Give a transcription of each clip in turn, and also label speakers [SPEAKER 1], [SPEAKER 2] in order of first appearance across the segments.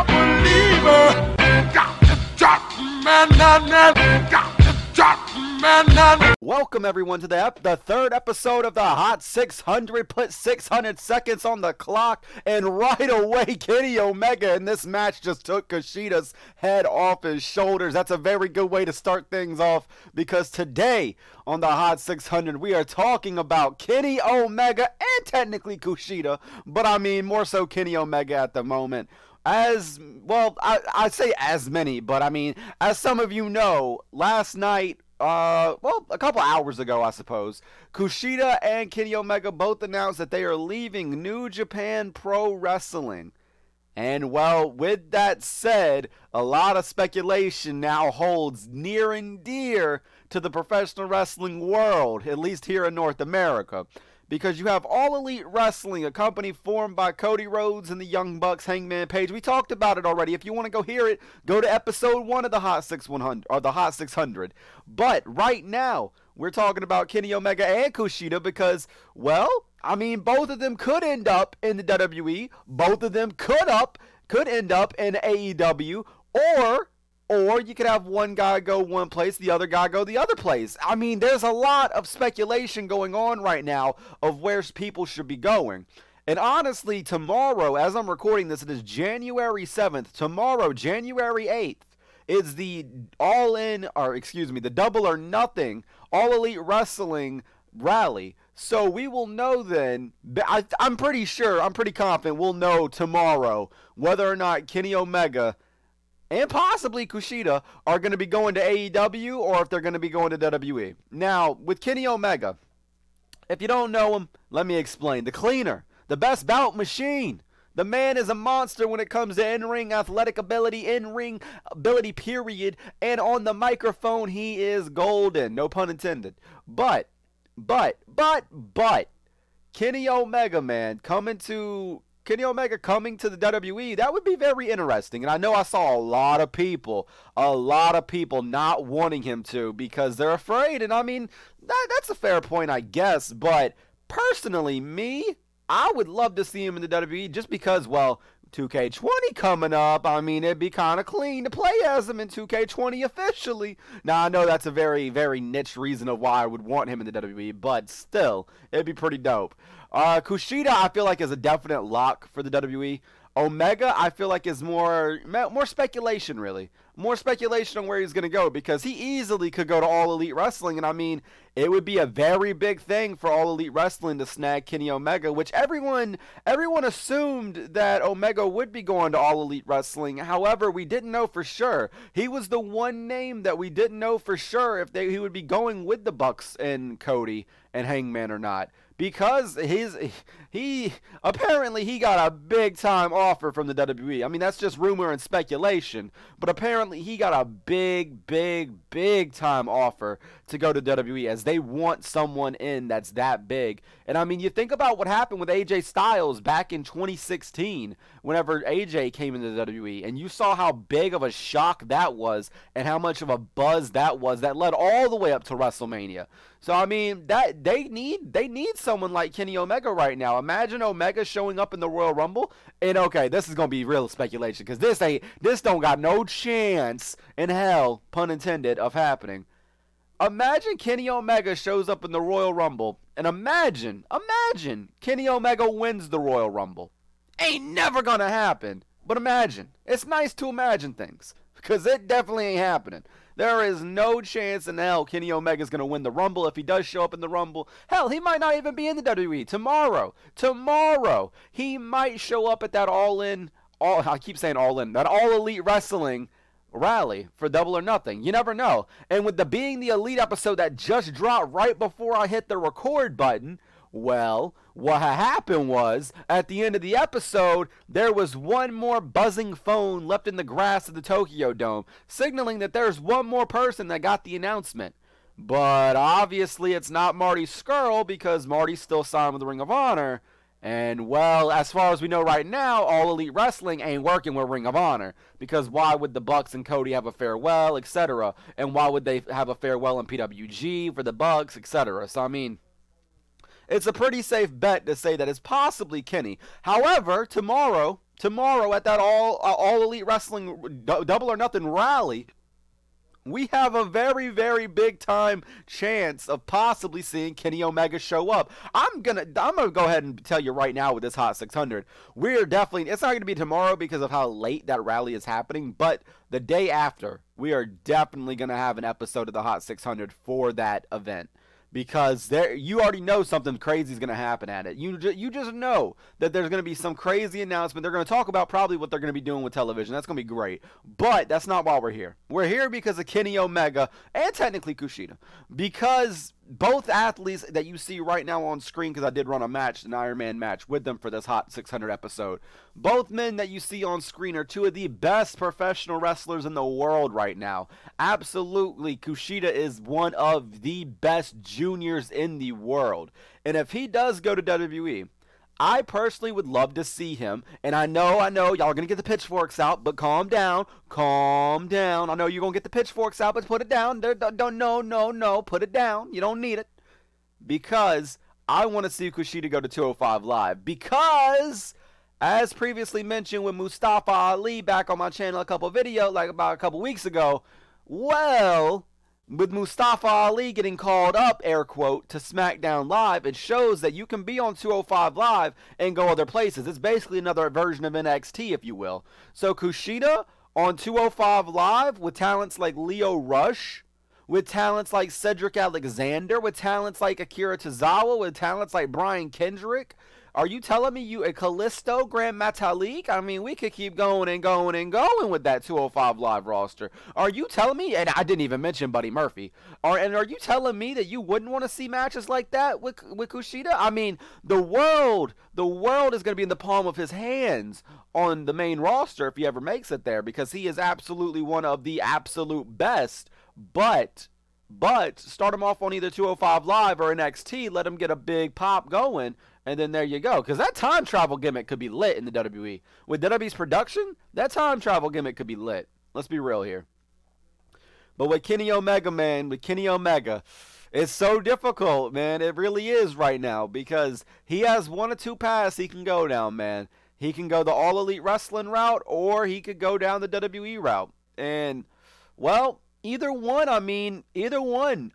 [SPEAKER 1] believer. Got to drop, man, got to drop, man.
[SPEAKER 2] Welcome everyone to the third episode of the Hot 600. Put 600 seconds on the clock, and right away Kenny Omega in this match just took Kushida's head off his shoulders. That's a very good way to start things off, because today on the Hot 600 we are talking about Kenny Omega and technically Kushida, but I mean more so Kenny Omega at the moment. As well, I say as many, but I mean, as some of you know, last night, well, a couple hours ago, I suppose, Kushida and Kenny Omega both announced that they are leaving New Japan Pro Wrestling. And, well, with that said, a lot of speculation now holds near and dear to the professional wrestling world, at least here in North America. Because you have All Elite Wrestling, a company formed by Cody Rhodes and the Young Bucks, Hangman Page. We talked about it already. If you want to go hear it, go to episode 1 of the Hot 600 or the Hot 600. But right now, we're talking about Kenny Omega and Kushida because, well, I mean, both of them could end up in the WWE. Both of them could end up in AEW, or you could have one guy go one place, the other guy go the other place. I mean, there's a lot of speculation going on right now of where people should be going. And honestly, tomorrow, as I'm recording this, it is January 7th. Tomorrow, January 8th, is the the Double or Nothing All Elite Wrestling rally. So we will know then, I'm pretty confident we'll know tomorrow whether or not Kenny Omega and possibly Kushida are going to be going to AEW or if they're going to be going to WWE. Now, with Kenny Omega, if you don't know him, let me explain. The cleaner, the best bout machine. The man is a monster when it comes to in-ring athletic ability, in-ring ability, period. And on the microphone, he is golden. No pun intended. But, Kenny Omega, man, coming to the WWE, that would be very interesting. And I know I saw a lot of people not wanting him to because they're afraid. And I mean, that's a fair point, I guess. But personally, I would love to see him in the WWE just because, well, 2K20 coming up. I mean, it'd be kind of clean to play as him in 2K20 officially. Now, I know that's a very, very niche reason of why I would want him in the WWE, but still, it'd be pretty dope. Kushida, I feel like, is a definite lock for the WWE. Omega, I feel like, is more speculation, really. More speculation on where he's going to go, because he easily could go to All Elite Wrestling, and I mean, it would be a very big thing for All Elite Wrestling to snag Kenny Omega, which everyone assumed that Omega would be going to All Elite Wrestling. However, we didn't know for sure. He was the one name that we didn't know for sure if he would be going with the Bucks and Cody and Hangman or not. Because he apparently got a big time offer from the WWE. I mean, that's just rumor and speculation, but apparently he got a big time offer to go to WWE, as they want someone in that's that big. And I mean, you think about what happened with AJ Styles back in 2016 whenever AJ came into the WWE, and you saw how big of a shock that was and how much of a buzz that was, that led all the way up to WrestleMania. So I mean, that they need someone like Kenny Omega right now. Imagine Omega showing up in the Royal Rumble, and okay, this is gonna be real speculation because this don't got no chance in hell, pun intended, of happening. Imagine Kenny Omega shows up in the Royal Rumble, and imagine Kenny Omega wins the Royal Rumble. Ain't never gonna happen, but imagine. It's nice to imagine things, because it definitely ain't happening. There is no chance in hell Kenny Omega's going to win the Rumble. If he does show up in the Rumble, hell, he might not even be in the WWE tomorrow. Tomorrow, he might show up at that that All Elite Wrestling rally for Double or Nothing. You never know. And with being the Elite episode that just dropped right before I hit the record button, well, what happened was, at the end of the episode, there was one more buzzing phone left in the grass of the Tokyo Dome, signaling that there's one more person that got the announcement. But obviously it's not Marty Scurll, because Marty's still signed with the Ring of Honor. And, well, as far as we know right now, All Elite Wrestling ain't working with Ring of Honor. Because why would the Bucks and Cody have a farewell, etc.? And why would they have a farewell in PWG for the Bucks, etc.? So, I mean, it's a pretty safe bet to say that it's possibly Kenny. However, tomorrow, tomorrow at that all Elite Wrestling Double or Nothing rally, we have a very, very big time chance of possibly seeing Kenny Omega show up. I'm gonna go ahead and tell you right now with this Hot 600, we're definitely, it's not gonna be tomorrow because of how late that rally is happening, but the day after, we are definitely gonna have an episode of the Hot 600 for that event. Because you already know something crazy is going to happen at it. You just know that there's going to be some crazy announcement. They're going to talk about probably what they're going to be doing with television. That's going to be great. But that's not why we're here. We're here because of Kenny Omega and technically Kushida. Because both athletes that you see right now on screen, because I did run a match, an Iron Man match with them for this Hot 600 episode. Both men that you see on screen are two of the best professional wrestlers in the world right now. Absolutely, Kushida is one of the best juniors in the world. And if he does go to WWE, I personally would love to see him, and I know, y'all are going to get the pitchforks out, but calm down. I know you're going to get the pitchforks out, but put it down. No, put it down. You don't need it. Because I want to see Kushida go to 205 Live. Because, as previously mentioned with Mustafa Ali back on my channel about a couple weeks ago, well, with Mustafa Ali getting called up, air quote, to SmackDown Live, it shows that you can be on 205 Live and go other places. It's basically another version of NXT, if you will. So Kushida on 205 Live with talents like Lio Rush, with talents like Cedric Alexander, with talents like Akira Tozawa, with talents like Brian Kendrick. Are you telling me you a Kalisto, Grand Metalik? I mean, we could keep going and going and going with that 205 Live roster. Are you telling me, and I didn't even mention Buddy Murphy, are you telling me that you wouldn't want to see matches like that with Kushida? I mean, the world is going to be in the palm of his hands on the main roster if he ever makes it there, because he is absolutely one of the absolute best. But start him off on either 205 Live or NXT, let him get a big pop going, and then there you go. Because that time travel gimmick could be lit in the WWE. With WWE's production, that time travel gimmick could be lit. Let's be real here. But with Kenny Omega, man, it's so difficult, man. It really is right now, because he has one or two paths he can go down, man. He can go the All Elite Wrestling route, or he could go down the WWE route. And, well, either one,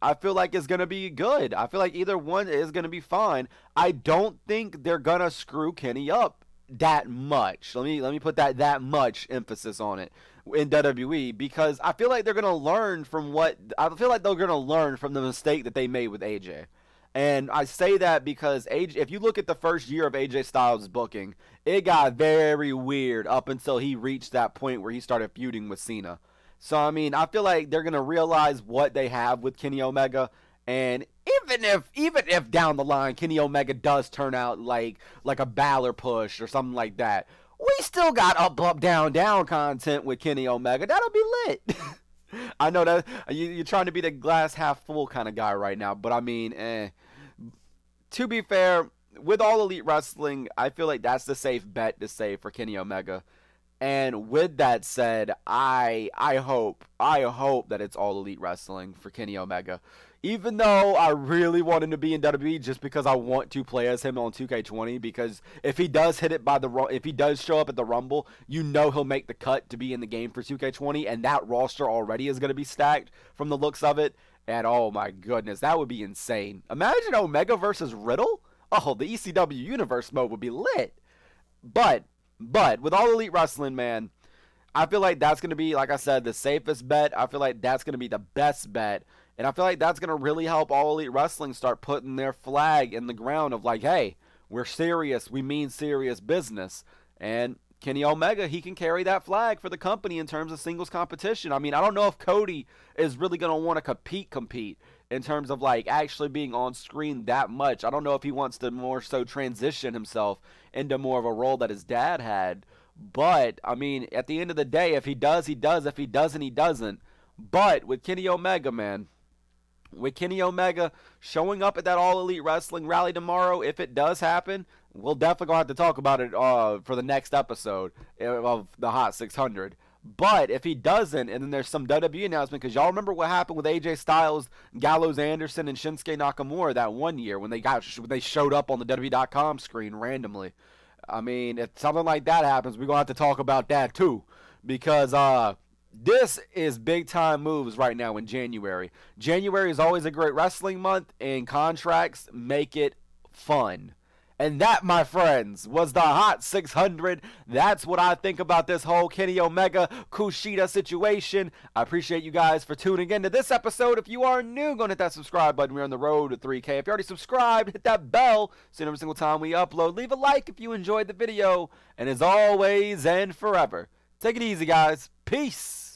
[SPEAKER 2] I feel like is going to be good. I feel like either one is going to be fine. I don't think they're going to screw Kenny up that much. Let me put that much emphasis on it in WWE, because I feel like they're going to learn from the mistake that they made with AJ. And I say that because AJ, if you look at the first year of AJ Styles' booking, it got very weird up until he reached that point where he started feuding with Cena. So, I mean, I feel like they're going to realize what they have with Kenny Omega. And even if down the line Kenny Omega does turn out like a Balor push or something like that, we still got up, down content with Kenny Omega. That'll be lit. I know that you're trying to be the glass half full kind of guy right now. But, I mean, to be fair, with All Elite Wrestling, I feel like that's the safe bet to say for Kenny Omega. And with that said, I hope that it's All Elite Wrestling for Kenny Omega. Even though I really want him to be in WWE, just because I want to play as him on 2K20, because if he does if he does show up at the Rumble, you know he'll make the cut to be in the game for 2K20, and that roster already is going to be stacked from the looks of it. And oh my goodness, that would be insane. Imagine Omega versus Riddle. Oh, the ECW Universe mode would be lit. But with All Elite Wrestling, man, I feel like that's going to be, like I said, the safest bet. I feel like that's going to be the best bet. And I feel like that's going to really help All Elite Wrestling start putting their flag in the ground of like, hey, we're serious. We mean serious business. And Kenny Omega, he can carry that flag for the company in terms of singles competition. I mean, I don't know if Cody is really going to want to compete in terms of like actually being on screen that much. I don't know if he wants to more so transition himself into more of a role that his dad had. But, I mean, at the end of the day, if he does, he does. If he doesn't, he doesn't. But with Kenny Omega, man, with Kenny Omega showing up at that All Elite Wrestling rally tomorrow, if it does happen, we'll definitely going to have to talk about it for the next episode of the Hot 600. But if he doesn't, and then there's some WWE announcement, because y'all remember what happened with AJ Styles, Gallows Anderson, and Shinsuke Nakamura that one year when they showed up on the WWE.com screen randomly. I mean, if something like that happens, we're going to have to talk about that too. Because this is big time moves right now in January. January is always a great wrestling month, and contracts make it fun. And that, my friends, was the Hot 600. That's what I think about this whole Kenny Omega Kushida situation. I appreciate you guys for tuning in to this episode. If you are new, go and hit that subscribe button. We're on the road to 3K. If you're already subscribed, hit that bell so every single time we upload. Leave a like if you enjoyed the video. And as always and forever, take it easy, guys. Peace.